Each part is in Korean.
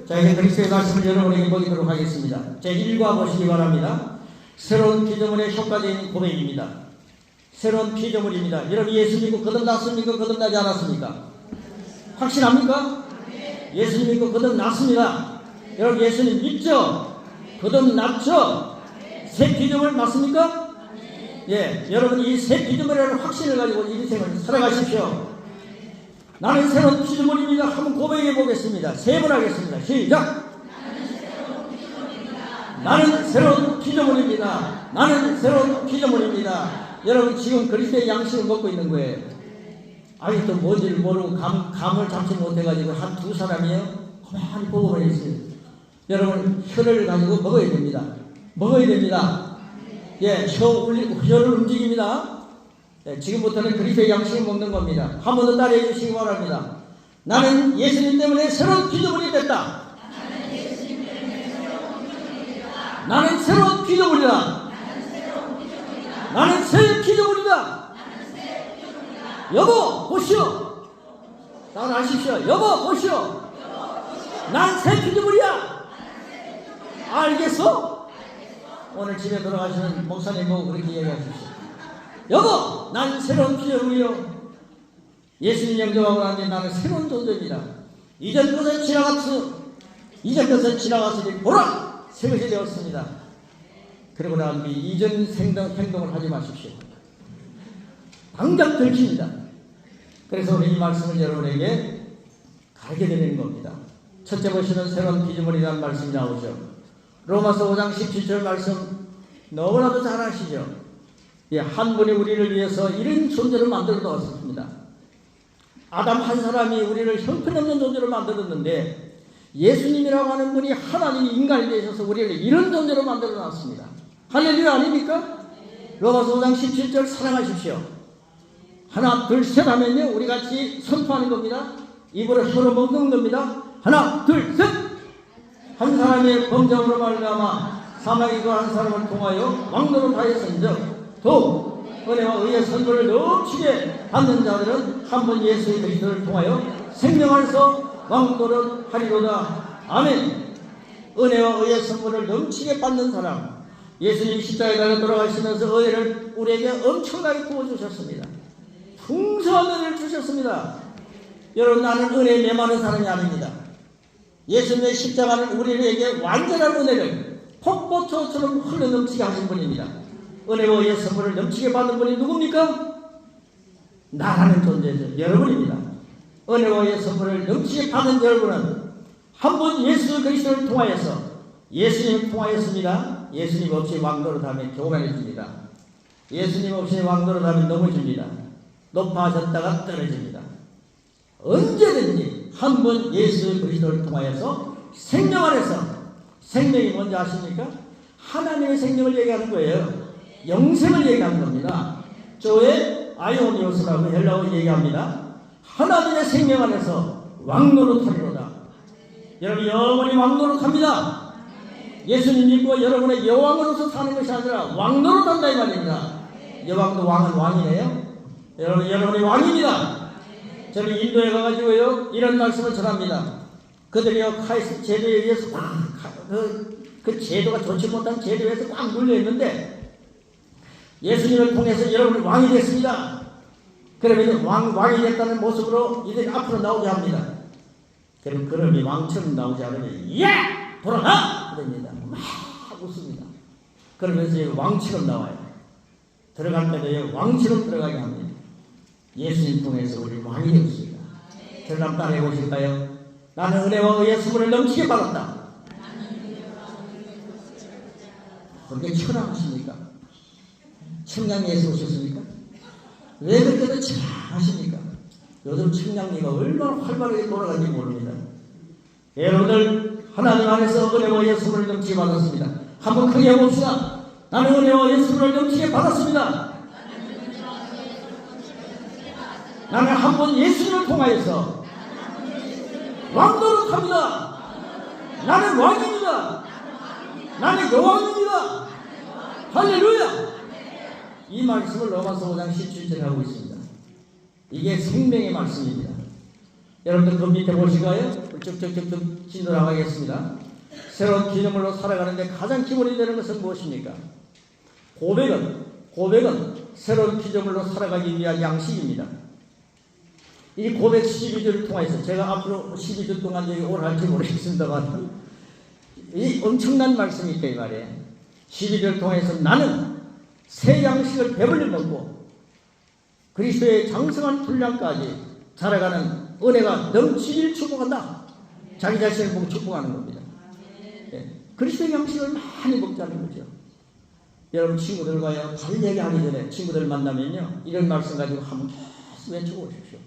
자, 이제 그리스도의 말씀을 여러분에게 보이도록 하겠습니다. 제 1과 보시기 바랍니다. 새로운 피조물의 효과적인 고백입니다. 새로운 피조물입니다. 여러분 예수 믿고 거듭났습니까? 거듭나지 않았습니까? 확신합니까? 예수 믿고 거듭났습니다. 여러분 예수님 믿죠? 거듭났죠? 새 피조물 맞습니까? 예, 여러분 이 새 피조물이라는 확신을 가지고 이 인생을 살아가십시오. 나는 새로운 피조물입니다. 한번 고백해 보겠습니다. 3번 하겠습니다. 시작! 나는 새로운 피조물입니다. 나는 새로운 피조물입니다. 여러분 지금 그리스도의 양식을 먹고 있는 거예요. 아직도 뭔지를 모르고 감을 잡지 못해가지고 한 두 사람이요 가만히 보고만 있어요. 여러분 혀를 가지고 먹어야 됩니다. 먹어야 됩니다. 예, 혀를 움직입니다. 예, 지금부터는 그리스도의 양식을 먹는 겁니다. 한 번 더 따라해 주시기 바랍니다. 나는 예수님 때문에 새로운 피조물이 됐다. 나는 새로운 피조물이다. 나는 새 피조물이다. 여보 보시오. 따라하십시오. 여보 보시오. 난 새 피조물이야. 알겠어? 오늘 집에 돌아가시는 목사님 보고 그렇게 얘기하십시오. 여보 난 새로운 피조물이요. 예수님 영접하고 난 뒤에 나는 새로운 존재입니다. 이전 것은 지나갔으니 보라 새 것이 되었습니다. 그리고 난 뒤에 이전 행동을 하지 마십시오. 당장 들킵니다. 그래서 오늘 이 말씀을 여러분에게 가르쳐 드리는 겁니다. 첫째 보시면 새로운 피조물이라는 말씀이 나오죠. 로마서 5장 17절 말씀 너무나도 잘 아시죠? 예, 한 분이 우리를 위해서 이런 존재를 만들어 놓았습니다. 아담 한 사람이 우리를 형편없는 존재로 만들었는데 예수님이라고 하는 분이 하나님이 인간이 되셔서 우리를 이런 존재로 만들어 놨습니다. 할렐루야 아닙니까? 로마서 5장 17절 사랑하십시오. 하나 둘 셋 하면요 우리 같이 선포하는 겁니다. 입으로 혀로 먹는 겁니다. 하나 둘 셋. 한 사람의 범죄로 말미암아 사망에 거한 사람을 통하여 왕노릇하였은즉 또 은혜와 의의 선물을 넘치게 받는 자들은 한 번 예수의 그리스도를 통하여 생명하여서 왕노릇하리로다. 아멘. 은혜와 의의 선물을 넘치게 받는 사람, 예수님 십자가에 달려 돌아가시면서 은혜를 우리에게 엄청나게 부어주셨습니다. 풍성한 은혜를 주셨습니다. 여러분 나는 은혜에 메마른 사람이 아닙니다. 예수님의 십자가는 우리에게 완전한 은혜를 폭포처럼 흘러넘치게 하신 분입니다. 은혜와 의의 선물을 넘치게 받는 분이 누굽니까? 나라는 존재죠. 여러분입니다. 은혜와 의의 선물을 넘치게 받은 여러분은 한 번 예수 그리스도를 통하여서 예수님을 통하였습니다. 예수님 없이 왕노릇하면 교만해집니다. 예수님 없이 왕노릇하면 넘어집니다. 높아졌다가 떨어집니다. 언제든지 한 번 예수 그리스도를 통하여서 생명 안에서 생명이 뭔지 아십니까? 하나님의 생명을 얘기하는 거예요. 영생을 얘기하는 겁니다. 조의 아이오니오스라고 헬라어로 얘기합니다. 하나님의 생명 안에서 왕노릇하리로다. 여러분 영원히 왕노릇합니다. 예수님 믿고 여러분의 여왕으로서 사는 것이 아니라 왕노릇한다 이 말입니다. 여왕도 왕은 왕이네요. 여러분이 왕입니다. 저는 인도에 가가지고요 이런 말씀을 전합니다. 그들이요 카이스트 제도에 의해서 그 제도가 좋지 못한 제도에서 꽉 눌려있는데 예수님을 통해서 여러분이 왕이 됐습니다. 그러면 왕이 됐다는 모습으로 이들이 앞으로 나오게 합니다. 그럼 그놈이 왕처럼 나오지 않으면 예! 돌아가! 그럽니다. 막 웃습니다. 그러면서 왕처럼 나와요. 들어갈 때도 왕처럼 들어가게 합니다. 예수님 통해서 우리 왕이 되었습니다. 저를 한번 따라해 보실까요? 나는 은혜와 의의 선물을 넘치게 받았다. 그렇게 천황하십니까? 청량리에서 오셨습니까? 왜 그렇게도 천황하십니까? 요즘 청량리가 얼마나 활발하게 돌아가는지 모릅니다. 여러분들 하나님 안에서 은혜와 의의 선물을 넘치게 받았습니다. 한번 크게 해봅시다. 나는 은혜와 의의 선물을 넘치게 받았습니다. 나는 한 번 예수님을 통하여서 왕노릇합니다. 나는 왕입니다. 나는 여왕입니다. 할렐루야. 이 말씀을 로마서 5장 17절에 하고 있습니다. 이게 생명의 말씀입니다. 여러분들 그 밑에 보실까요? 쭉쭉쭉쭉 진도 나가겠습니다. 새로운 기념으로 살아가는데 가장 기본이 되는 것은 무엇입니까? 고백은 새로운 피조물로 살아가기 위한 양식입니다. 이 고백 12주를 통해서 제가 앞으로 12주 동안 여기 오래 할지 모르겠습니다만 이 엄청난 말씀이 있다 이 말이에요. 12주를 통해서 나는 새 양식을 배불리 먹고 그리스도의 장성한 분량까지 자라가는 은혜가 넘치길 축복한다. 자기 자신을 보고 축복하는 겁니다. 그리스도의 양식을 많이 먹자는 거죠. 여러분 친구들과요 다른 얘기하기 전에 친구들 만나면요 이런 말씀 가지고 한번 계속 외쳐보십시오.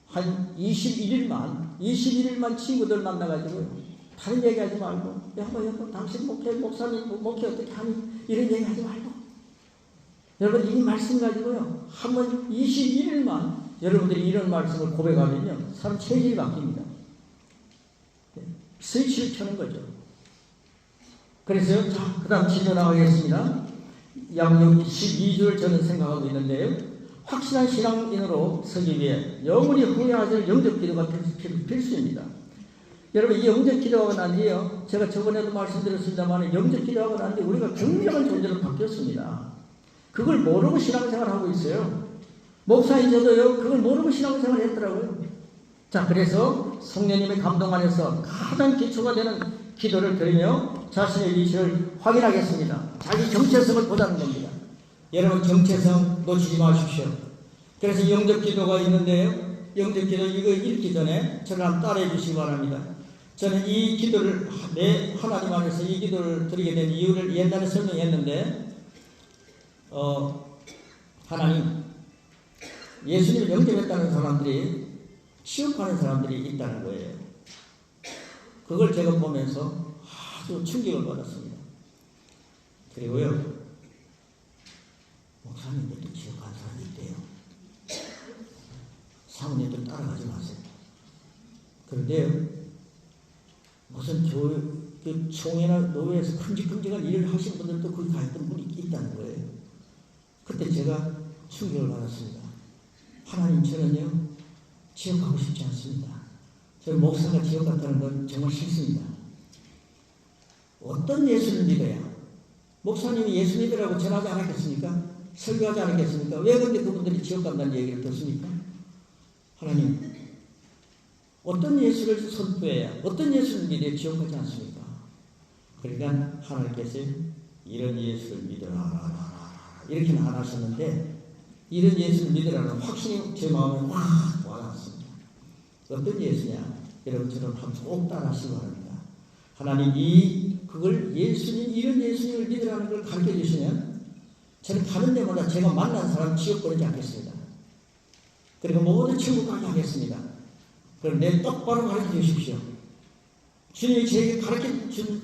한 21일만 친구들 만나가지고 다른 얘기하지 말고 여보 당신 목사님 목회 어떻게 하니 이런 얘기하지 말고 여러분 이 말씀 가지고요 한번 21일만 여러분들이 이런 말씀을 고백하면요 사람 체질이 바뀝니다. 스위치를 켜는 거죠. 그래서요 자 그 다음 진도 나가겠습니다. 약 12주를 저는 생각하고 있는데요 확실한 신앙인으로 서기 위해 영원히 후회하지 않을 영접 기도가 필수입니다. 여러분 이 영접 기도하고 난 뒤에요 제가 저번에도 말씀드렸습니다만 영접 기도하고 난 뒤에 우리가 굉장한 존재로 바뀌었습니다. 그걸 모르고 신앙생활을 하고 있어요. 목사인 저도요 그걸 모르고 신앙생활을 했더라고요. 자 그래서 성령님의 감동 안에서 가장 기초가 되는 기도를 드리며 자신의 위치를 확인하겠습니다. 자기 정체성을 보자는 겁니다. 여러분 정체성 놓치지 마십시오. 그래서 영접 기도가 있는데요. 영접 기도 이거 읽기 전에 저를 한번 따라해 주시기 바랍니다. 저는 이 기도를 하나님 안에서 이 기도를 드리게 된 이유를 옛날에 설명했는데 하나님 예수님을 영접했다는 사람들이 취업하는 사람들이 있다는 거예요. 그걸 제가 보면서 아주 충격을 받았습니다. 그리고요 목사님들도 취업한 사람이 있대요. 사모님들 따라가지 마세요. 그런데요 무슨 총회나 노회에서 큼직큼직한 일을 하신 분들도 거기 가 있던 분이 있다는 거예요. 그때 제가 충격을 받았습니다. 하나님 저는요 지옥 가고 싶지 않습니다. 저는 목사가 지옥 갔다는 건 정말 싫습니다. 어떤 예수를 믿어야 목사님이 예수 믿으라고 전하지 않았겠습니까? 설교하지 않았겠습니까? 왜 근데 그분들이 지옥 간다는 얘기를 듣습니까? 하나님 어떤 예수를 선포해야 어떤 예수를 믿어야 지옥 가지 않습니까? 그러니까 하나님께서 이런 예수를 믿어라 이렇게는 안 하셨는데 이런 예수를 믿으라는 확신이 제 마음에 확 와닿습니다. 어떤 예수냐? 여러분처럼 꼭 따라하시기 바랍니다. 하나님 그걸 예수님 이런 예수님을 믿으라는 걸 가르쳐 주시면 저는 가는 데마다 제가 만난 사람 지옥 보내지 않겠습니다. 그리고 모든 천국까지 하겠습니다. 그런데 똑바로 가르쳐 주십시오. 주님이 저에게 가르쳐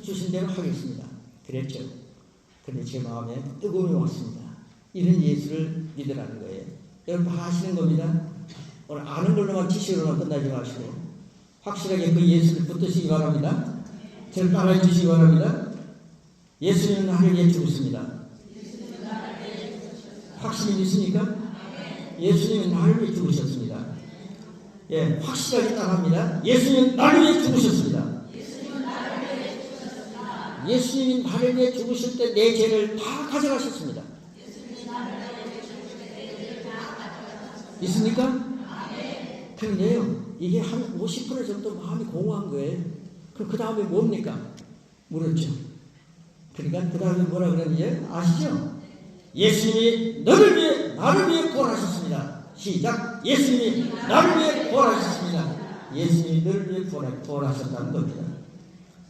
주신 대로 하겠습니다. 그랬죠. 그런데 제 마음에 뜨거움이 왔습니다. 이런 예수를 믿으라는 거예요. 여러분 다 아시는 겁니다. 오늘 아는 걸로만 지식으로만 끝나지 마시고 확실하게 그 예수를 붙드시기 바랍니다. 저를 따라해 주시기 바랍니다. 예수님은 나를 위해 죽으십니다. 확실히 믿습니까? 예수님은 나를 위해 죽으셨습니다. 예, 확실하게 따라합니다. 예수님은 나를 위해 죽으셨습니다. 예수님이 나를 위해 죽으실 때 내 죄를 다 가져가셨습니다. 있습니까? 그런데요, 이게 한 50% 정도 마음이 공허한 거예요. 그럼 그 다음에 뭡니까? 물었죠. 그러니까 그 다음에 뭐라 그러는지 아시죠? 예수님이 나를 위해 부활하셨습니다. 시작. 예수님이 나를 위해 부활하셨습니다. 예수님이 너를 위해 부활하셨다는 겁니다.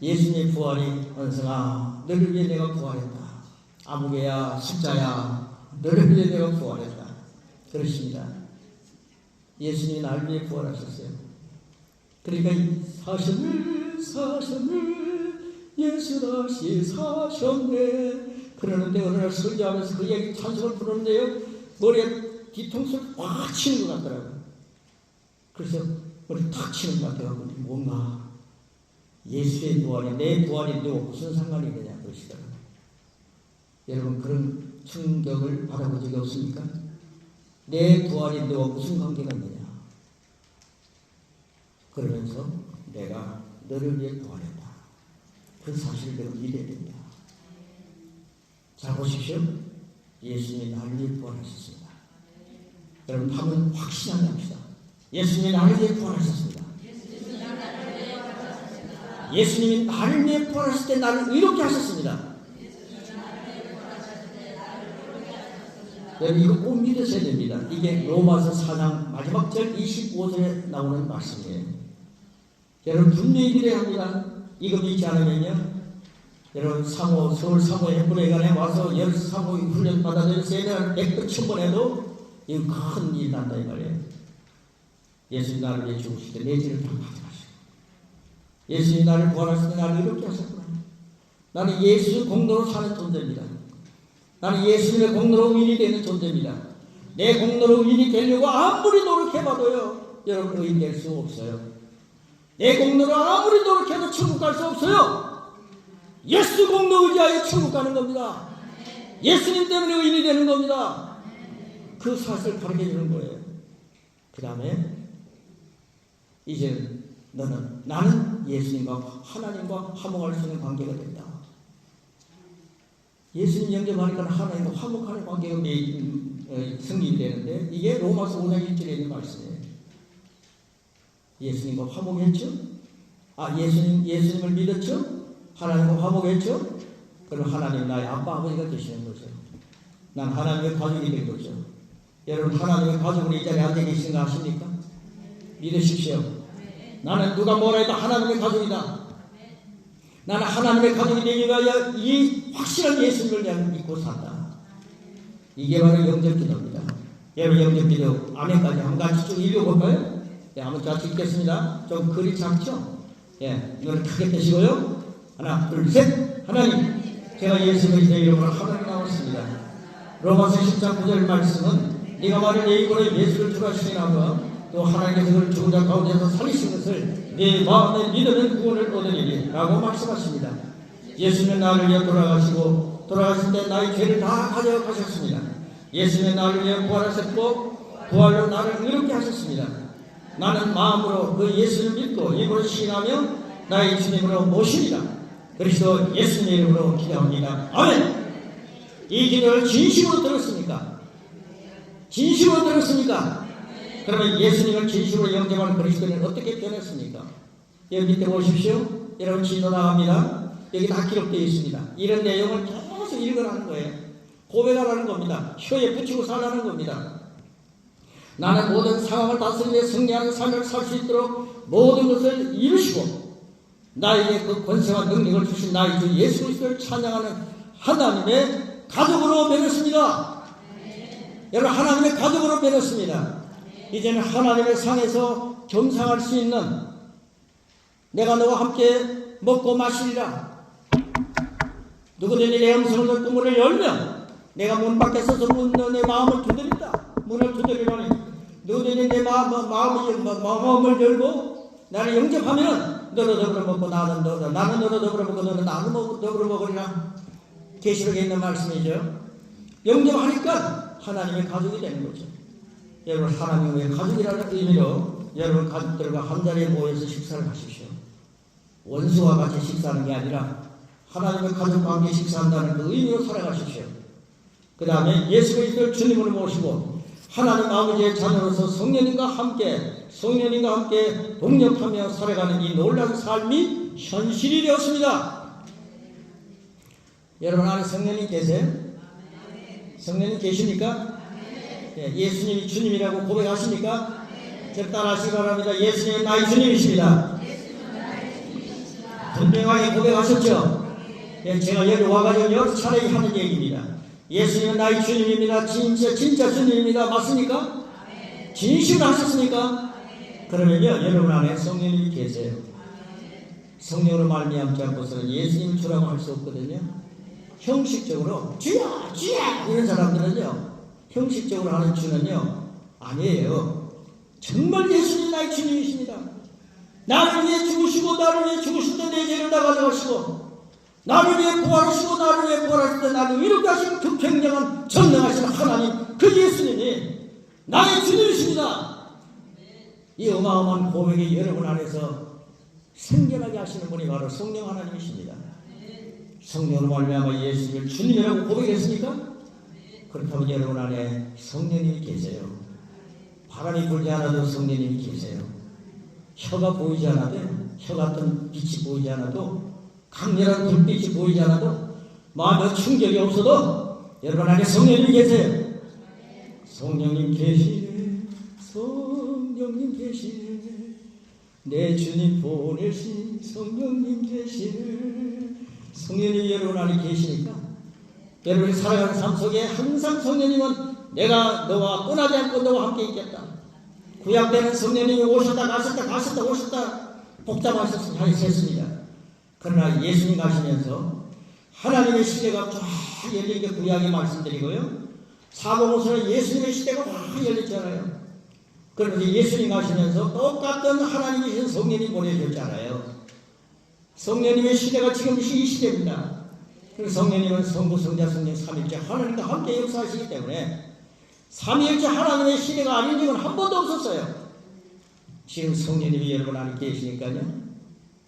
예수님의 부활이 원성아 너를 위해 내가 부활했다. 아무개야 십자야 너를 위해 내가 부활했다. 그렇습니다. 예수님이 나를 위해 부활하셨어요. 그러니까 사셨네 예수 다시 사셨네 그러는데 어느 날 설교하면서 그 얘기 찬송을 부르는데요 머리에 뒤통수를 확 치는 것 같더라고요. 그래서 머리 탁 치는 것 같아요. 뭔가 예수의 부활이 내 부활이 너와 무슨 상관이 되냐 그러시더라고요. 여러분 그런 충격을 받아본 적이 없습니까? 내 부활이 너와 무슨 관계가 있느냐. 그러면서 내가 너를 위해 부활했다. 그 사실을 내가 믿어야 됩니다. 자, 보십시오. 예수님이 나를 위해 부활하셨습니다. 여러분 한번 확신하게 합시다. 예수님이 나를 위해 부활하셨습니다. 예수님이 나를 위해 부활하실 때 나를 의롭게 하셨습니다. 여러분 이거 꼭 믿으셔야 됩니다. 이게 로마서 4장 마지막 절 25절에 나오는 말씀이에요. 여러분 분명히 믿어야 합니다. 이거 믿지 않으면요, 여러분 서울 사모의 햇불회관에 와서 사모 훈련 받아들 세례를 100번 1000번 해도 이거 큰 일 난다 이 말이에요. 예수님 나를 위해 죽으실 때 내 죄를 다 가져가시고, 예수님 나를 부활하실 때 나를 이롭게 하셨구나. 나는 예수 공로로 사는 존재입니다. 나는 예수님의 공로로 의인이 되는 존재입니다. 내 공로로 의인이 되려고 아무리 노력해봐도요, 여러분 의인 될 수 없어요. 내 공로로 아무리 노력해도 천국 갈 수 없어요. 예수 공로 의지하여 천국 가는 겁니다. 예수님 때문에 의인이 되는 겁니다. 그 사실을 가르쳐 주는 거예요. 그 다음에 이제는 나는 예수님과 하나님과 화목할 수 있는 관계가 된다. 예수님 영접하니까 하나님과 화목하는 관계가 승리이 되는데, 이게 로마서 5장 1절에 있는 말씀이에요. 예수님과 화목했죠? 예수님을 믿었죠? 하나님과 화목했죠? 그럼 하나님 나의 아빠 아버지가 되시는 거죠. 난 하나님의 가족이 된 거죠. 여러분 하나님의 가족으로 이 자리에 앉아 계시는 거 아십니까? 믿으십시오. 나는 누가 뭐라 해도 하나님의 가족이다. 나는 하나님의 가족이 되기 위하여 이 확실한 예수님을 내가 믿고 산다. 이게 바로 영접기도입니다. 여러분 영접기도 아멘까지 한 같이 쭉 읽어볼까요? 네, 한번 같이 읽겠습니다. 좀 글이 작죠? 예, 이걸 크게 떼시고요. 하나, 둘, 셋. 하나님, 제가 예수 그리스도의 이름으로 하나님 나왔습니다. 로마서 10장 9절 말씀은 네가 말한 내 입으로 예수를 주라 시인하며 또 하나님께서 그를 죽은 자 가운데서 살리신 것을 네 마음에 믿으면 구원을 얻으리니 라고 말씀하십니다. 예수님은 나를 위해 돌아가실 때 나의 죄를 다 가져가셨습니다. 예수님은 나를 위해 부활하셨고 부활로 나를 의롭게 하셨습니다. 나는 마음으로 그 예수를 믿고 입으로 시인하며 나의 주님으로 모십니다. 그리스도 예수님의 이름으로 기도합니다. 아멘. 이 기도를 진심으로 들었습니까? 진심으로 들었습니까? 그러면 예수님을 진심으로 영접하는 그리스도인은 어떻게 변했습니까? 여기 밑에 보십시오. 여러분 진도 나갑니다. 여기 다 기록되어 있습니다. 이런 내용을 계속 읽으라는 거예요. 고백하라는 겁니다. 혀에 붙이고 살라는 겁니다. 나는 모든 상황을 다스리며 승리하는 삶을 살 수 있도록 모든 것을 이루시고 나에게 그 권세와 능력을 주신 나의 주 예수 그리스도를 찬양하는 하나님의 가족으로 변했습니다. 여러분 하나님의 가족으로 변했습니다. 이제는 하나님의 상에서 겸상할 수 있는, 내가 너와 함께 먹고 마시리라. 누구든지 내 음성을 듣고 문을 열면 내가 문 밖에 서서 내 마음을 두드린다. 문을 두드리라니 누구든지 내 마음을 열고 나를 영접하면 너로 더불어 먹고 나는 너로 더불어 먹고 너는 나로 더불어 먹으리라. 계시록에 있는 말씀이죠. 영접하니까 하나님의 가족이 되는 거죠. 여러분 하나님의 가족이라는 의미로 여러분 가족들과 한자리에 모여서 식사를 하십시오. 원수와 같이 식사하는 게 아니라 하나님의 가족과 함께 식사한다는 그 의미로 살아가십시오. 그 다음에 예수 그리스도를 주님으로 모시고 하나님 아버지의 자녀로서 성령님과 함께 동력하며 살아가는 이 놀라운 삶이 현실이 되었습니다. 여러분 안에 성령님 계세요? 성령님 계십니까? 예수님이 주님이라고 고백하십니까? 저 따라하시기 바랍니다. 예수님은 나의 주님이십니다. 분명하게 고백하셨죠? 제가 여기 와가지고 여러 차례 하는 얘기입니다. 예수님은 나의 주님입니다. 진짜 주님입니다. 맞습니까? 진심으로 하셨습니까? 그러면요 여러분 안에 성령님이 계세요. 성령으로 말미암지 않고서는 예수님 주라고 할 수 없거든요. 형식적으로 주야 이런 사람들은요, 형식적으로 하는 주는요 아니에요. 정말 예수님 나의 주님이십니다. 나를 위해 죽으시고 나를 위해 죽으실 때 내 죄를 다 가져가시고 나를 위해 부활하시고 나를 위해 부활하실 때 나를 이롭게 하시는 그 굉장한 전능하신 하나님, 그 예수님이 나의 주님이십니다. 이 어마어마한 고백이 여러분 안에서 생겨나게 하시는 분이 바로 성령 하나님이십니다. 성령으로 말미암아 예수님을 주님이라고 고백했습니까? 그렇다면 여러분 안에 성령님이 계세요. 바람이 불지 않아도 성령님이 계세요. 혀가 보이지 않아도, 혀 같은 빛이 보이지 않아도, 강렬한 불빛이 보이지 않아도, 마음에 충격이 없어도 여러분 안에 성령님이 계세요. 성령님 계시네, 성령님 계시네, 내 주님 보내신 성령님 계시네. 성령님이 여러분 안에 계시니까 여러분이 살아가는 삶 속에 항상 성령님은 내가 너와 떠나지 않고 너와 함께 있겠다. 구약 때는 성령님이 오셨다 가셨다 오셨다 복잡하셨습니다. 그러나 예수님 가시면서 하나님의 시대가 쫙 열린 게 구약의 말씀드리고요. 사복음서는 예수님의 시대가 쫙 열렸잖아요. 그런데 예수님 가시면서 똑같은 하나님이신 성령님 보내주셨잖아요. 성령님의 시대가 지금 이 시대입니다. 그래서 성령님은 성부, 성자, 성령, 삼위일체 하나님과 함께 역사하시기 때문에 삼위일체 하나님의 시대가 아닌 적은 한 번도 없었어요. 지금 성령님이 여러분 안에 계시니까요.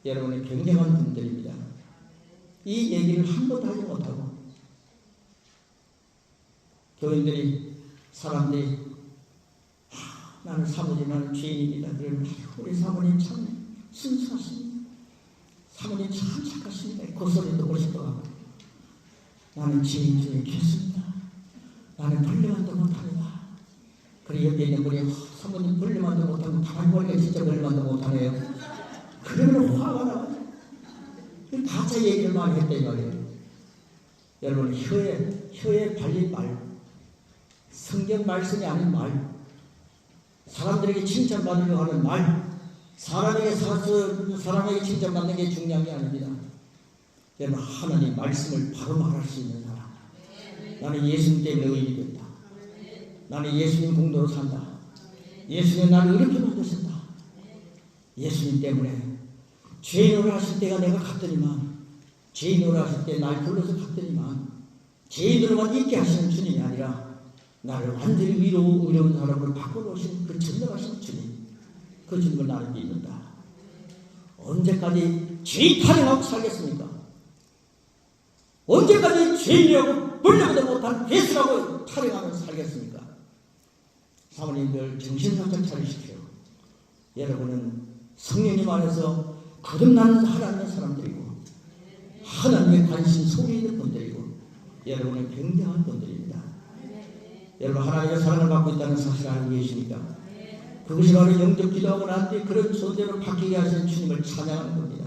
여러분은 굉장한 분들입니다. 이 얘기를 한 번도 하지 못하고 교인들이 사람들이 나는 사모님, 나는 죄인입니다. 그러면 우리 사모님 참 순수하십니다. 사모님 참 착하십니다. 그 소리도 오실까 하고 나는 죄인 중에 죄습니다. 나는 벌레만도 못합니다. 그리고 옆에 있는 분이 사모님 벌레만도 못하고 바람벌레 진짜 벌레만도 못하네요. 그러면 화가 나요. 가짜 얘기를 많이 했단 말이에요. 여러분 혀에 발린 말, 성경 말씀이 아닌 말, 사람들에게 칭찬받으려고 하는 말, 사람에게 칭찬받는 게 중요한 게 아닙니다. 여러분 하나님 말씀을 바로 말할 수 있는 사람. 나는 예수님 때문에 의인이 된다. 나는 예수님 공로로 산다. 예수님 나를 이렇게 만드셨다. 예수님 때문에 죄인으로 하실 때가 내가 갔더니만, 죄인으로 하실 때 날 불러서 갔더니만, 죄인으로만 있게 하시는 주님이 아니라 나를 완전히 의로운 사람으로 바꿔놓으신 그 전능하신 주님, 그 주님을 나는 믿는다. 언제까지 죄인 타령하고 살겠습니까? 언제까지 죄인이라고 불려도 못한 괴수라고 타령하면서 살겠습니까? 사모님들 정신 바짝 차리십시오. 여러분은 성령님 안에서 거듭나는 하나님의 사람들이고 하나님의 관심 속에 있는 분들이고 여러분은 굉장한 분들입니다. 여러분 하나님의 사랑을 받고 있다는 사실을 알고 계십니까? 그것이 바로 영접 기도하고 난 뒤에 그런 존재로 바뀌게 하시는 주님을 찬양하는 겁니다.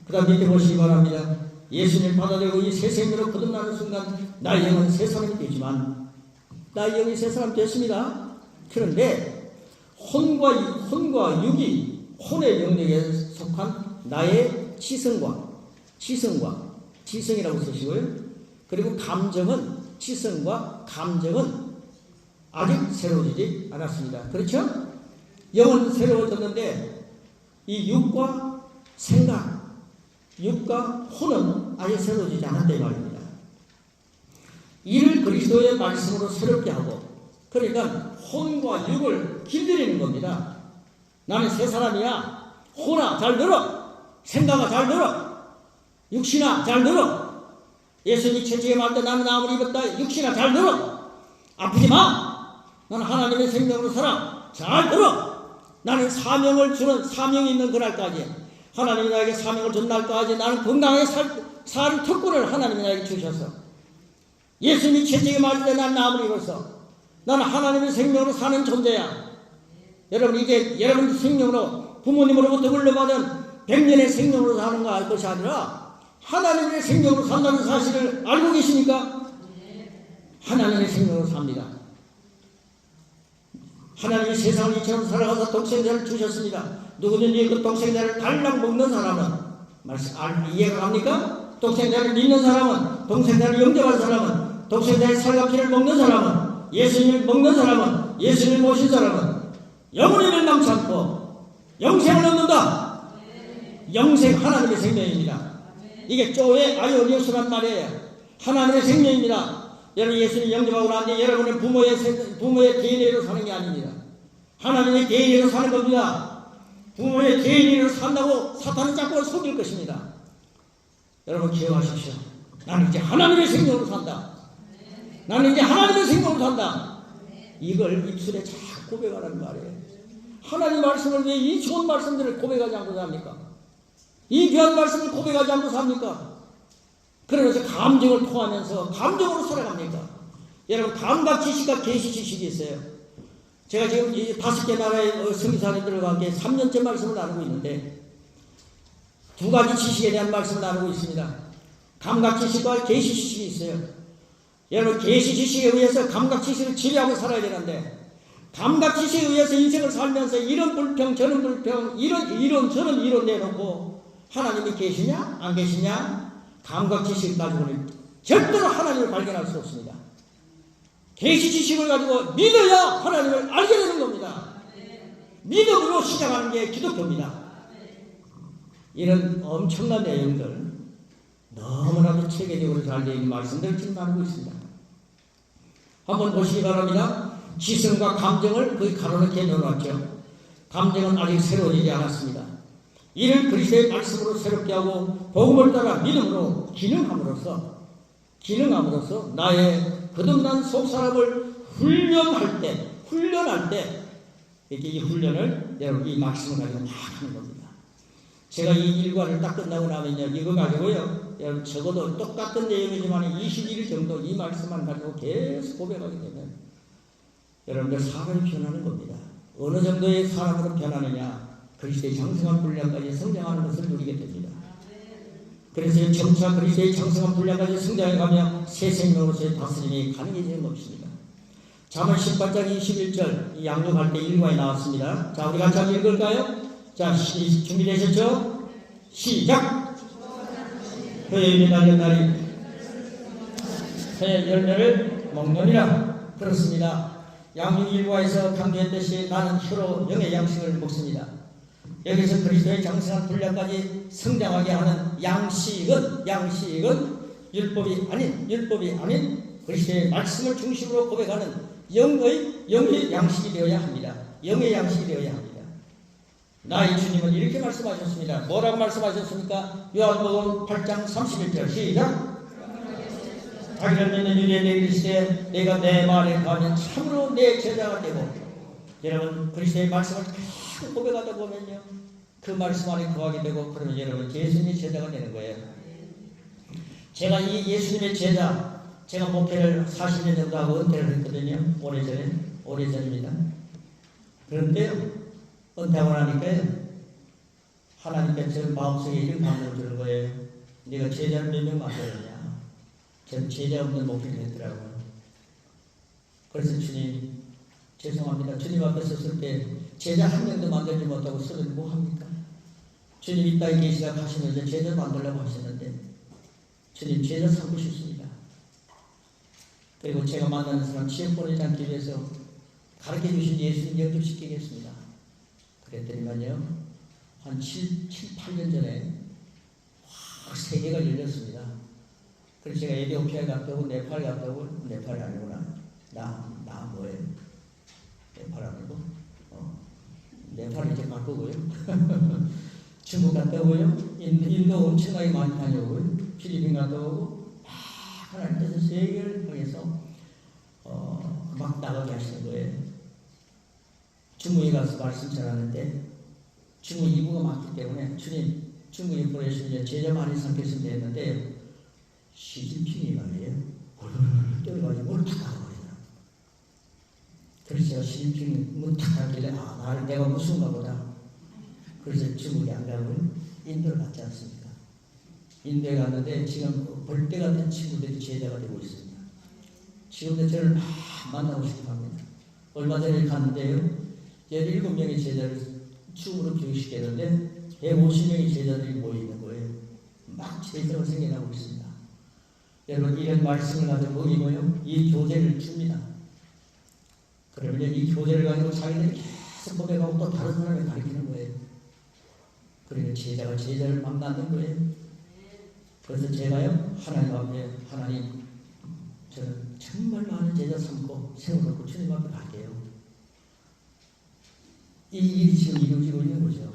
그 다음 밑에 보시기 바랍니다. 예수님 받아들이고 이 새 생명으로 거듭나는 순간 나의 영은 새 사람이 되지만 나의 영이 새 사람이 됐습니다. 그런데 혼과 육이 혼의 영역에 속한 나의 지성이라고 쓰시고요. 그리고 감정은 지성과 감정은 아직 새로워지지 않았습니다. 그렇죠? 영은 새로워졌는데 이 육과 생각, 육과 혼은 아직 새로워지지 않았다 이 말입니다. 이를 그리스도의 말씀으로 새롭게 하고 그러니까 혼과 육을 길들이는 겁니다. 나는 새 사람이야. 혼아 잘 들어. 생각아 잘 들어. 육신아 잘 들어. 예수님이 채찍에 맞을 때 나는 아무리 입었다. 육신아 잘 들어. 아프지 마. 나는 하나님의 생명으로 살아. 잘 들어. 나는 사명을 주는 사명이 있는 그날까지 하나님이 나에게 사명을 준 날까지 나는 건강하게 살 특권을 하나님이 나에게 주셨어. 예수님이 채찍에 맞을 때 나는 아무리 입었어. 나는 하나님의 생명으로 사는 존재야. 여러분 이제 여러분 생명으로 부모님으로부터 물려받은 100년의 생명으로 사는 거 알 것이 아니라 하나님의 생명으로 산다는 사실을 알고 계십니까? 하나님의 생명으로 삽니다. 하나님이 세상을 이처럼 살아가서 독생자를 주셨습니다. 누구든지 그 독생자를 달랑 먹는 사람은 이해가 갑니까? 독생자를 믿는 사람은, 독생자를 영접한 사람은, 독생자의 살과 피를 먹는 사람은, 예수님을 먹는 사람은, 예수님을 모신 사람은 영원히 멸망치 않고 영생을 얻는다. 영생 하나님의 생명입니다. 이게 쪼에 아이오니오스란 말이에요. 하나님의 생명입니다. 여러분 예수님 영접하고 난 뒤에 여러분은 부모의 DNA로 사는 게 아닙니다. 하나님의 개인으로 사는 겁니다. 부모의 개인으로 산다고 사탄은 자꾸 속일 것입니다. 여러분 기억하십시오. 나는 이제 하나님의 생명으로 산다. 나는 이제 하나님의 생명으로 산다. 이걸 입술에 자꾸 고백하라는 말이에요. 하나님 말씀을 왜 이 좋은 말씀들을 고백하지 않고 삽니까? 이 귀한 말씀을 고백하지 않고 삽니까? 그러면서 감정을 토하면서 감정으로 살아갑니까? 여러분 감각 지식과 계시 지식이 있어요. 제가 지금 이 5개 나라의 선교사님들과 함께 3년째 말씀을 나누고 있는데 2가지 지식에 대한 말씀을 나누고 있습니다. 감각 지식과 계시 지식이 있어요. 여러분 계시 지식에 의해서 감각 지식을 지배하고 살아야 되는데 감각 지식에 의해서 인생을 살면서 이런 불평 저런 불평 이런 저런 이론 내놓고 하나님이 계시냐 안 계시냐 감각 지식 가지고는 절대로 하나님을 발견할 수 없습니다. 계시 지식을 가지고 믿어야 하나님을 알게 되는 겁니다. 믿음으로 시작하는 게 기독교입니다. 이런 엄청난 내용들 너무나도 체계적으로 잘 되어 있는 말씀들을 지금 나누고 있습니다. 한번 보시기 바랍니다. 지성과 감정을 거의 가로놓게 넣어놨죠. 감정은 아직 새로워지지 않았습니다. 이를 그리스도의 말씀으로 새롭게 하고 복음을 따라 믿음으로 기능함으로써 나의 거듭난 속사람을 훈련할 때 이렇게 이 훈련을 여러분 이 말씀을 가지고 막 하는 겁니다. 제가 이 일과를 딱 끝나고 나면요 이거 가지고요 여러분 적어도 똑같은 내용이지만 21일 정도 이 말씀만 가지고 계속 고백하게 되면 여러분들 사람이 변하는 겁니다. 어느 정도의 사람으로 변하느냐 그리스도의 장성한 분량까지 성장하는 것을 누리게 됩니다. 그래서 점차 그리스도의 장성한 분량까지 성장해가며 새 생명으로서의 다스림이 가능해지는 것입니다. 잠언 18장 21절 양육할 때 일과에 나왔습니다. 자 우리 같이 한번 읽을까요? 자 준비되셨죠? 시작! 회에 달린 날이 새 열매를 먹느니라. 그렇습니다. 양육 일과에서 강조했듯이 나는 혀로 영의 양식을 먹습니다. 여기서 그리스도의 장성한 분량까지 성장하게 하는 양식은 율법이 아닌 그리스도의 말씀을 중심으로 고백하는 영의 양식이 되어야 합니다. 영의 양식이 되어야 합니다. 나의 주님은 이렇게 말씀하셨습니다. 뭐라고 말씀하셨습니까? 요한복음 8장 31절 시작! 자기를 믿는 유대인에게 이르시되 내가 내 말에 가면 참으로 내 제자가 되고 여러분 그리스도의 말씀을 계속 고백하다 보면요 그 말씀 안에 거하게 되고 그러면 여러분 예수님의 제자가 되는 거예요. 제가 이 예수님의 제자 제가 목회를 40년 정도 하고 은퇴를 했거든요. 오래전입니다. 그런데 은퇴하고 나니까 하나님께서 제 마음속에 이런 감동을 주는 거예요. 네가 제자를 몇 명 만들었냐. 저는 제자 없는 목회를 했더라고요. 그래서 주님 죄송합니다. 주님 앞에 섰을 때 제자 한 명도 만들지 못하고 서면 뭐합니까? 주님 이 땅에 계시다 하시면서 제자 만들려고 하셨는데 주님 제자 삼고 싶습니다. 그리고 제가 만나는 사람 지역 보내지 않기 위해서 가르쳐 주신 예수님 영접시키겠습니다. 그랬더니만요 한 8년 전에 확 세계가 열렸습니다. 그래서 제가 에티오피아에 갔다 오고 네팔 갔다 오고 네팔이 아니구나. 나 뭐예요? 네팔 아니고 네팔 이제 갈 거고요. 중국 갔다 오고요. 인도 엄청나게 많이 다녀오고요. 필리핀 갔다 오고 하나님께서 세계를 향해서 막 나가게 하시는 거예요. 중국에 가서 말씀 전하는데 중국 이부가 많기 때문에 주님 중국에 보내시면 제자 많이 삼겠으면 되는데 시진핑이 말이에요. 떨어가지고 뭘 탁 나가버리더라. 그래서 제가 시진핑이 문 탁 하길래 나를 내가 무슨가 보다. 그래서 중국에 안 가고 인도를 갔지 않습니까? 인도에 갔는데 지금 벌떼 같은 친구들이 제자가 되고 있습니다. 지금도 저를 막 만나고 싶어 합니다. 얼마 전에 갔는데요. 17명의 제자를 춤으로 교육시켰는데 150명의 제자들이 모여있는 거예요. 막 제자가 생겨나고 있습니다. 여러분 이런 말씀을 가지고 먹이고요. 이 교재를 줍니다. 그러면 이 교재를 가지고 자기들이 계속 고백하고 또 다른 사람을 가르치는 거예요. 그러니까 제자가 제자를 만나는 거예요. 그래서 제가요 하나님 앞에 하나님 저는 정말 많은 제자 삼고 세워놓고 주님 앞에 갈게요. 이 일이 지금 이루어지고 있는 거죠.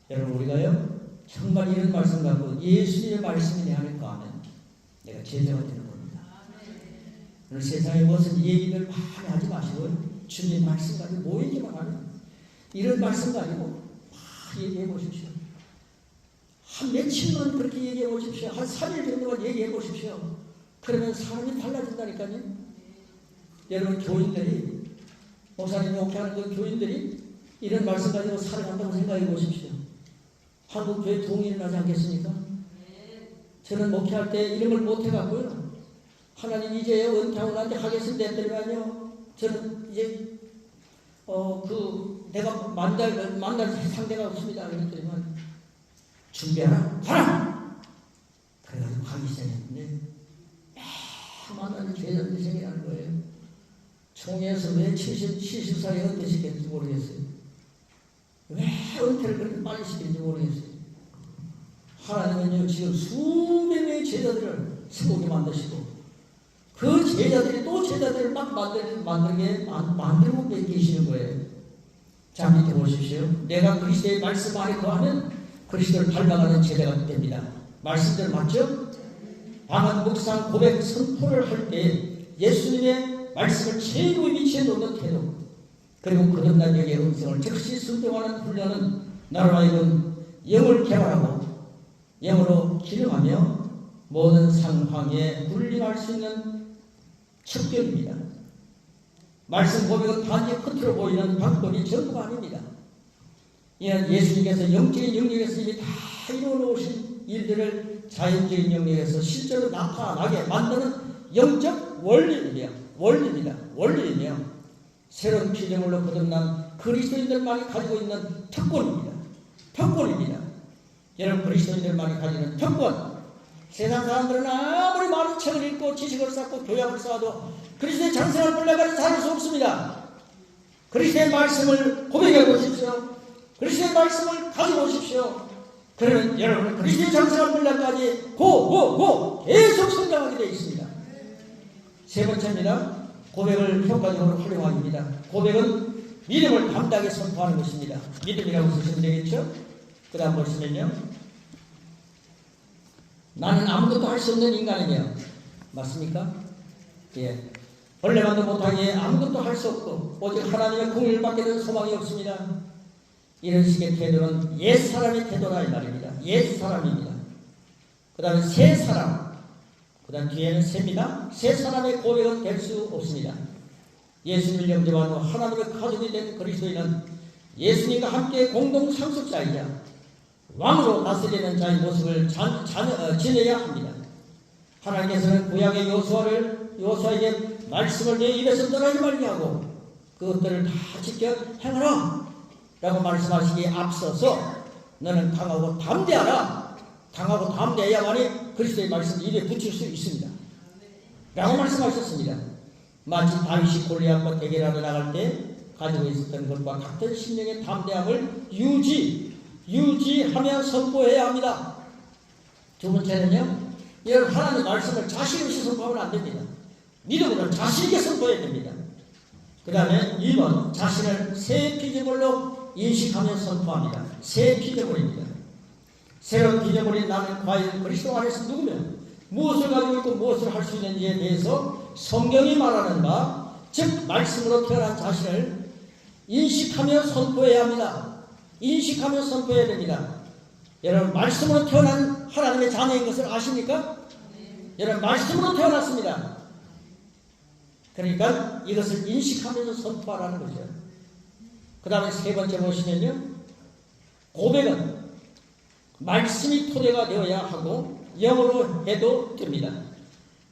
여러분, 우리가요 정말 이런 말씀 갖고 예수님의 말씀이 내 안에 거하면 내가 제자가 되는 겁니다. 오늘 세상에 무슨 얘기들 많이 하지 마시고요, 주님 말씀 가지고 모이기만 하면 이런 말씀 가지고 막 얘기해 보십시오. 한 며칠만 그렇게 얘기해 보십시오. 한 3일 정도만 얘기해 보십시오. 그러면 사람이 달라진다니까요. 여러분, 교인들이, 목사님 목회하는 그 교인들이 이런 말씀 가지고 살아간다고 생각해 보십시오. 한국교회 동의를 하지 않겠습니까? 저는 목회할 때 이런 걸 못해갖고요, 하나님 이제 은퇴하고 나한테 하겠습니다 했더니만요, 저는 이제 내가 만날 상대가 없습니다. 그랬더니만 준비하라, 가라! 그래가지고 가기 시작했는데 만나는 죄자들이 생기라는 거예요. 총회에서 왜 70살에 은퇴시켰는지 모르겠어요. 왜 은퇴를 그렇게 빨리 시켰는지 모르겠어요. 하나님은요 지금 수백 명의 제자들을 세우게 만드시고 그 제자들이 또 제자들을 막 만들고 계시는 거예요. 자, 밑에 보십시오. 내가 그리스도의 말씀 안에 거하면 그리스도를 닮아가는 제자가 됩니다. 말씀대로 맞죠? 방언, 묵상, 고백, 선포를 할 때 예수님의 말씀을 최고의 위치에 놓는 태도, 그리고 거듭난 영의 음성을 즉시 순종하는 훈련은 나로 하여금 영을 개발하고 영으로 기능하며 모든 상황에 군림할 수 있는 척결입니다. 말씀 고백은 단지 겉으로 보이는 방법이 전부가 아닙니다. 이는 예수님께서 영적인 영역에서 이미 다 이루어놓으신 일들을 자연적인 영역에서 실제로 나타나게 만드는 영적 원리입니다. 새로운 피조물로 거듭난 그리스도인들만이 가지고 있는 특권입니다. 여러분, 그리스도인들만이 가지는 특권. 세상 사람들은 아무리 많은 책을 읽고 지식을 쌓고 교양을 쌓아도 그리스도의 장성을 본래까지 찾을 수 없습니다. 그리스도의 말씀을 고백해 보십시오. 그리스도의 말씀을 가지고 오십시오. 그러면 여러분은 그리스도의 장성을 본래까지 계속 성장하게 되어 있습니다. 세 번째입니다. 고백을 효과적으로 활용합니다. 고백은 믿음을 담대하게 선포하는 것입니다. 믿음이라고 쓰시면 되겠죠? 그 다음 보시면요, 나는 아무것도 할 수 없는 인간이며, 맞습니까? 예. 벌레만도 못하기에 아무것도 할 수 없고 오직 하나님의 공의를 되는 소망이 없습니다. 이런 식의 태도는 옛사람의 태도라 이 말입니다. 옛사람입니다. 그 다음에 새사람, 그 다음 뒤에는 새입니다. 새사람의 고백은 될 수 없습니다. 예수님을 영접한 후 하나님의 가족이 된 그리스도인은 예수님과 함께 공동 상속자이자 왕으로 다스리는 자의 모습을 지내야 합니다. 하나님께서는 구약의 요수아에게 말씀을 내 입에서 떠나지 말게 하고 그것들을 다 지켜 행하라 라고 말씀하시기에 앞서서 너는 강하고 담대하라, 강하고 담대해야만이 그리스도의 말씀을 입에 붙일 수 있습니다 라고 말씀하셨습니다. 마치 다윗이 골리앗과 대결하러 나갈 때 가지고 있었던 것과 같은 심령의 담대함을 유지하며 선포해야 합니다. 두 번째는요, 여러분, 하나님의 말씀을 자신 없이 선포하면 안 됩니다. 믿음으로 자신 있게 선포해야 됩니다. 그 다음에 2번, 자신을 새 피조물로 인식하며 선포합니다. 새 피조물입니다. 새로운 피조물인 나는 과연 그리스도 안에서 누구며 무엇을 가지고 있고 무엇을 할 수 있는지에 대해서 성경이 말하는 바, 즉 말씀으로 태어난 자신을 인식하며 선포해야 합니다. 인식하며 선포해야 됩니다. 여러분, 말씀으로 태어난 하나님의 자녀인 것을 아십니까? 여러분, 말씀으로 태어났습니다. 그러니까 이것을 인식하면서 선포하라는 거죠. 그 다음에 세 번째 보시면요, 고백은 말씀이 토대가 되어야 하고 영어로 해도 됩니다.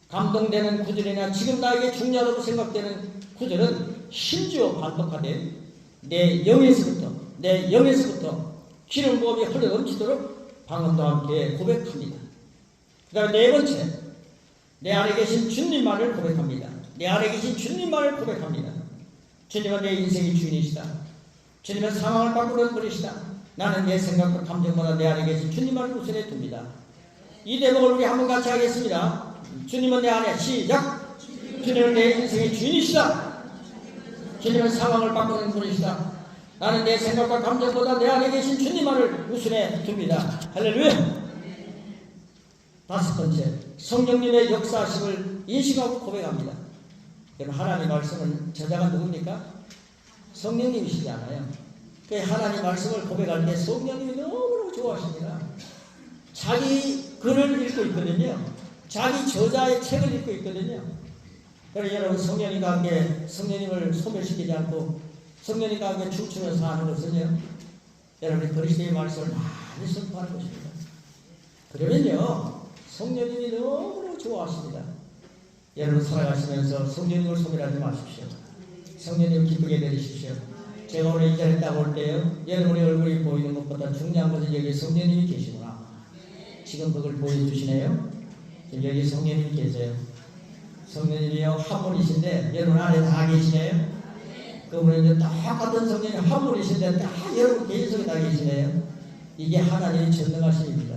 감동되는 구절이나 지금 나에게 중요하다고 생각되는 구절은 심지어 반복하되 내 영에서부터 기름 부음이 흘러 넘치도록 방언도 함께 고백합니다. 그 다음에 네 번째, 내 안에 계신 주님만을 고백합니다. 내 안에 계신 주님만을 고백합니다. 주님은 내 인생의 주인이시다. 주님은 상황을 바꾸는 분이시다. 나는 내 생각과 감정보다 내 안에 계신 주님만을 우선해 둡니다. 이 대목을 우리 한번 같이 하겠습니다. 주님은 내 안에, 시작! 주님은 내 인생의 주인이시다. 주님은 상황을 바꾸는 분이시다. 나는 내 생각과 감정보다 내 안에 계신 주님만을 우선해 둡니다. 할렐루야. 다섯 번째, 성령님의 역사하심을 인식하고 고백합니다. 여러분, 하나님의 말씀은 저자가 누굽니까? 성령님이시지 않아요. 그 하나님 말씀을 고백할 때 성령님이 너무너무 좋아하십니다. 자기 글을 읽고 있거든요. 자기 저자의 책을 읽고 있거든요. 그래서 여러분, 성령님과 함께 성령님을 소멸시키지 않고 성령님과 함께 춤추면서 하는 것은요, 여러분이 그리스도의 말씀을 많이 선포하는 것입니다. 그러면요, 성령님이 너무너무 좋아하십니다. 여러분, 살아가시면서 성령님을 소멸하지 마십시오. 성령님 기쁘게 내리십시오. 제가 오늘 이 자리에 딱 올 때요, 여러분의 얼굴이 보이는 것보다 중요한 것은 여기 성령님이 계시구나. 지금 그걸 보여주시네요. 여기 성령님이 계세요. 성령님이요, 한 분이신데 여러분 안에 다 계시네요. 그분은 이제 똑같은 성령이 한 분이신데 다 여러분 개인성이 다 계시네요. 이게 하나님의 전능하심입니다.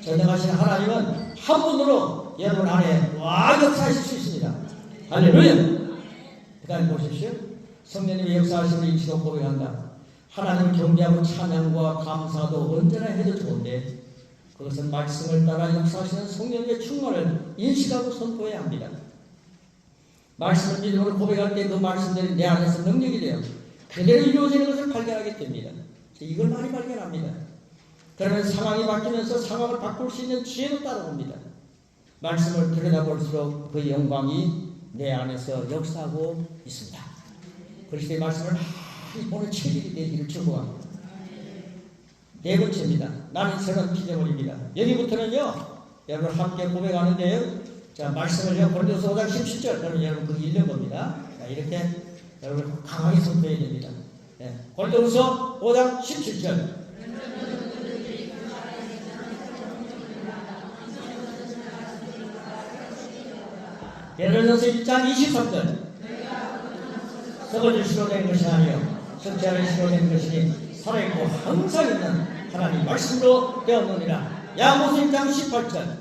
전능하신 하나님은 한 분으로 여러분 안에 와 역사하실 수 있습니다. 할렐루야. 그 다음에 보십시오. 성령님의 역사하심을 인치고 고백한다. 하나님을 경배하고 찬양과 감사도 언제나 해도 좋은데 그것은 말씀을 따라 역사하시는 성령님의 충만을 인식하고 선포해야 합니다. 말씀을 믿음으로 고백할 때 그 말씀들이 내 안에서 능력이 되어 그대로 이루어지는 것을 발견하게 됩니다. 이걸 많이 발견합니다. 그러면 상황이 바뀌면서 상황을 바꿀 수 있는 지혜도 따라옵니다. 말씀을 들여다볼수록 그 영광이 내 안에서 역사하고 있습니다. 그리스도의 말씀을 많이 보는 체질이 되기를 축복합니다. 네 번째입니다. 나는 새로운 피조물입니다. 여기부터는요, 여러분 함께 고백하는데요. 자, 말씀을요, 고린도서 5장 17절. 그러면 여러분 그거 읽는 겁니다. 자, 이렇게 여러분 강하게 선포해야 됩니다. 네. 고린도서 5장 17절. 베드로전서 1장 23절. 썩어질 수로 된 것이 아니요 썩지 않을 수로 된 것이니 살아있고 항상 있는 하나님 말씀으로 되었느니라. 야고보서 1장 18절.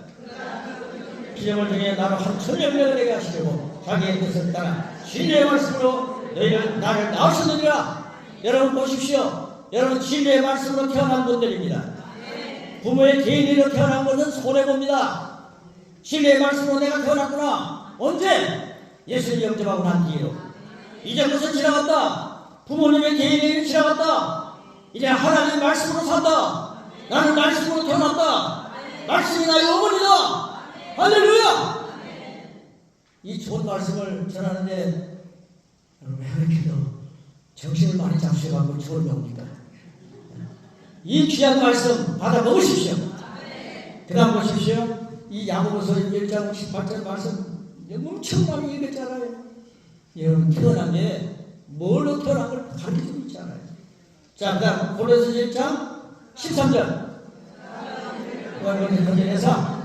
피조물 중에 나로 한 천명령을 내게 하시려고 자기의 뜻을 따라 진리의 말씀으로 나를 낳으셨느니라. 여러분 보십시오. 여러분 진리의 말씀으로 태어난 분들입니다. 부모의 개인으로 태어난 것은 손해봅니다. 진리의 말씀으로 내가 태어났구나. 언제? 예수를 영접하고 난 뒤로. 이제 무슨 지나갔다. 부모님의 개인이 지나갔다. 이제 하나님의 말씀으로 산다. 나는 말씀으로 태어났다. 말씀이 나의 어머니다. 할렐루야. 이 좋은 말씀을 전하는데 왜 이렇게 정신을 많이 잡수셔가지고 저를 배웁니까? 이 귀한 말씀 받아 먹으십시오. 그 다음 보십시오. 이 야고보서 1장 18절 말씀 엄청 많이 읽었잖아요. 여러분 태어난 게 뭘로 태어난 걸 가르쳐주고 있잖아요. 자, 그 다음 고린도서 1장 13절. 그걸 건져내서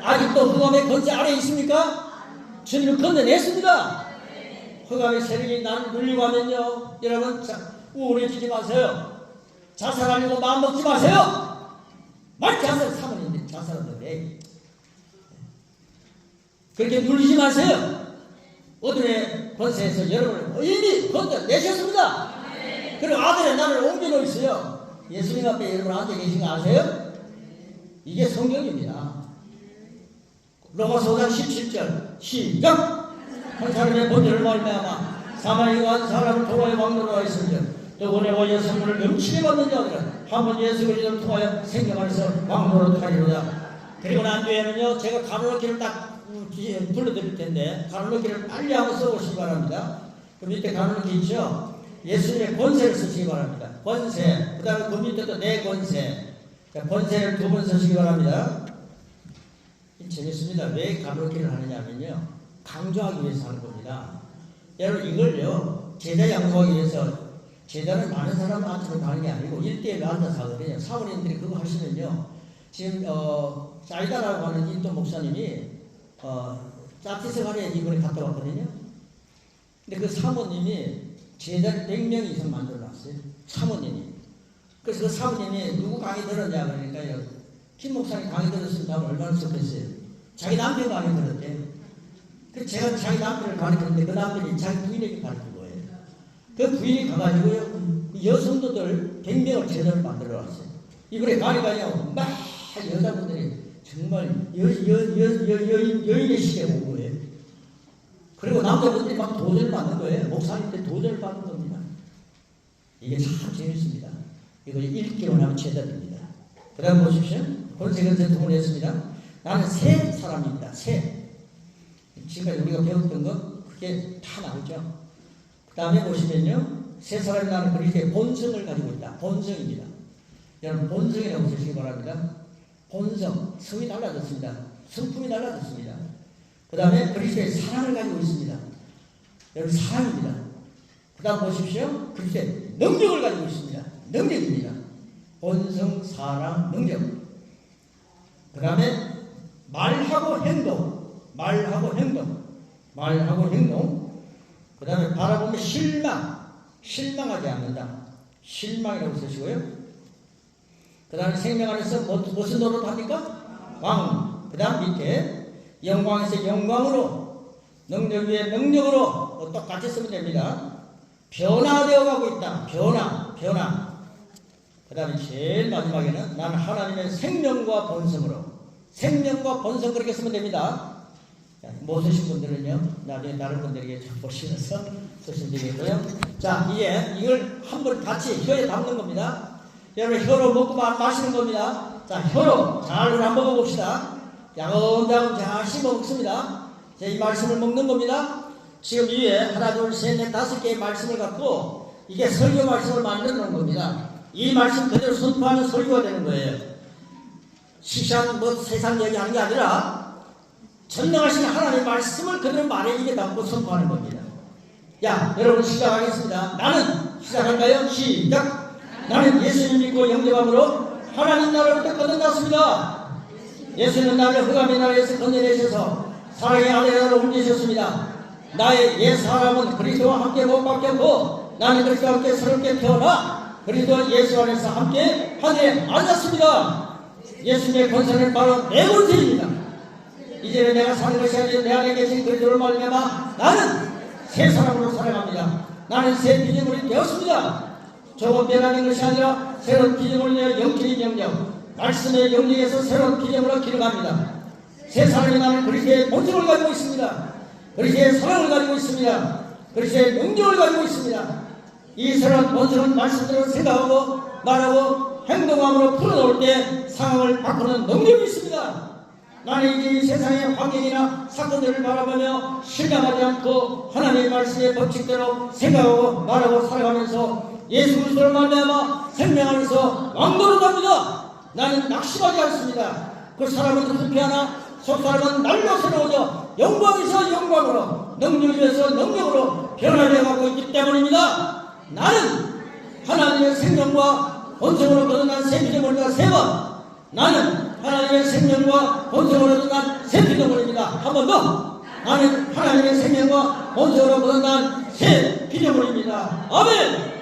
아직도 흑암의 권세 아래 있습니까? 주님을 건져냈습니다. 흑암의 세력이 나를 눌리고 하면요, 여러분 우울해지지 마세요. 자살하려고 마음 먹지 마세요. 말 자살 사모님들 자살하는 데 그렇게 눌리지 마세요. 어둠의 권세에서 여러분을 이미 건져내셨습니다. 그리고 아들의 나를 옮겨놓으세요. 예수님 앞에 여러분 앉아 계신 거 아세요? 이게 성경입니다. 로마서 5장 17절 시작. 한 사람의 본질을 말미암아 사망이고 한 사람을 통하여 왕노로가 있으며 또 은혜와 예수님을 넘치게 받는 자들은 한 번 예수 그리스도를 통하여 생명 안에서 왕노로 타리로다. 그리고 난 뒤에는요, 제가 가로놓기를 딱 불러드릴 텐데 가로놓기를 빨리 한번 써보시기 바랍니다. 그 밑에 가로놓기 있죠? 예수님의 권세를 쓰시기 바랍니다. 권세. 그 다음에 그 밑에도 내 권세. 권세를 두 번 쓰시기 바랍니다. 재밌습니다. 왜 가로놓기를 하느냐면요, 강조하기 위해서 하는 겁니다. 여러분 이걸요, 제자 양성하기 위해서, 제자는 많은 사람을 앉혀서 가는 게 아니고 1대1로 앉아서 하거든요. 사모님들이 그거 하시면요, 지금 사이다라고 하는 인도 목사님이 짜티스가리에 이번에 갔다 왔거든요. 근데 그 사모님이 제자를 100명 이상 만들어놨어요. 사모님이. 그래서 그 사모님이 누구 강의 들었냐 그러니까요, 김 목사님 강의 들었으면 나는 얼마나 좋겠어요. 자기 남편 강의 들었대요. 그래서 제가 자기 남편을 가르쳤는데 그 남편이 자기 부인에게 가르친 거예요. 그 부인이 가가지고요, 그 여성도들 100명을 제대로 만들어 놨어요. 이번에 가니까요, 막 여자분들이 정말 여인의 시대에 온 거예요. 그리고 남자분들이 막 도전을 받는 거예요. 목사님한테 도전을 받는 겁니다. 이게 참 재밌습니다. 이거 읽기로 하면 제자입니다. 그 다음 보십시오. 권세근 대통령이 했습니다. 나는 새 사람입니다. 새. 지금까지 우리가 배웠던 거 그게 다 나오죠. 그 다음에 보시면요. 새 사람이 나는 그리스도의 본성을 가지고 있다. 본성입니다. 여러분 본성이라고 쓰시기 바랍니다. 본성, 성이 달라졌습니다. 성품이 달라졌습니다. 그 다음에 그리스도의 사랑을 가지고 있습니다. 여러분 사랑입니다. 그 다음 보십시오. 그리스도의 능력을 가지고 있습니다. 능력입니다. 본성, 사랑, 능력. 그 다음에 말하고 행동. 말하고 행동. 말하고 행동. 그 다음에 바라보면 실망. 실망하지 않는다. 실망이라고 쓰시고요. 그 다음에 생명 안에서 무슨 노릇 합니까? 왕. 그 다음 밑에 영광에서 영광으로, 능력 위에 능력으로 똑같이 쓰면 됩니다. 변화되어 가고 있다. 변화. 그 다음에 제일 마지막에는 나는 하나님의 생명과 본성으로. 생명과 본성 그렇게 쓰면 됩니다. 못 쓰신 분들은요, 나중에 다른 분들에게 좀 보시면서 쓰시면 되겠고요. 자, 이제 이걸 한번 같이 혀에 담는 겁니다. 여러분, 혀로 먹고 마시는 겁니다. 자, 혀로 잘 한번 먹어봅시다. 야금야금 잘 씹어 먹습니다. 자, 이 말씀을 먹는 겁니다. 지금 위에 하나, 둘, 셋, 넷, 5개의 말씀을 갖고 이게 설교 말씀을 만들어 놓은 겁니다. 이 말씀 그대로 선포하는 설교가 되는 거예요. 시시한 세상 얘기하는 게 아니라 전능하신 하나님의 말씀을 그대로 말에 입에 담고 선포하는 겁니다. 야, 여러분 시작하겠습니다. 나는 시작할까요? 시작! 나는 예수님 믿고 영접함으로 하나님 나라로부터 거듭났습니다. 예수는 나를 흑암의 나라에서 건져내셔서 사랑의 아내로 옮기셨습니다. 나의 옛 사람은 그리스도와 함께 못 박혔고 나는 그리스도와 함께 새롭게 태어나 그리스도 예수 안에서 함께 하늘에 앉았습니다. 예수님의 권세는 바로 내 권세입니다. 이제는 내가 사는 것이 아니라 내 안에 계신 그리스도를 말미암아 나는 새 사람으로 살아갑니다. 나는 새 피조물이 되었습니다. 조금 변하는 것이 아니라 새로운 피조물을 위해 영적인 영역, 말씀의 영역에서 새로운 피조물로 기록합니다. 새 사람이 나는 그리스도의 본성을 가지고 있습니다. 그리스도의 사랑을 가지고 있습니다. 그리스도의 능력을 가지고 있습니다. 이 새로운 본성은 말씀대로 생각하고 말하고 행동함으로 풀어놓을 때 상황을 바꾸는 능력이 있습니다. 나는 이제 이 세상의 환경이나 사건들을 바라보며 실망하지 않고 하나님의 말씀의 법칙대로 생각하고 말하고 살아가면서 예수 그리스도를 말미암아 생명 안에서 왕노릇합니다. 나는 낙심하지 않습니다. 그 사람은 후패하나 속 사람은 날로 새로워져 영광에서 영광으로 능력에서 능력으로 변화되어 가고 있기 때문입니다. 나는 하나님의 생명과 본성으로 거듭난 새 피조물이다. 세 번. 나는 하나님의 생명과 본성으로 거듭난 새 피조물입니다. 한 번 더. 나는 하나님의 생명과 본성으로 거듭난 새 피조물입니다. 아멘.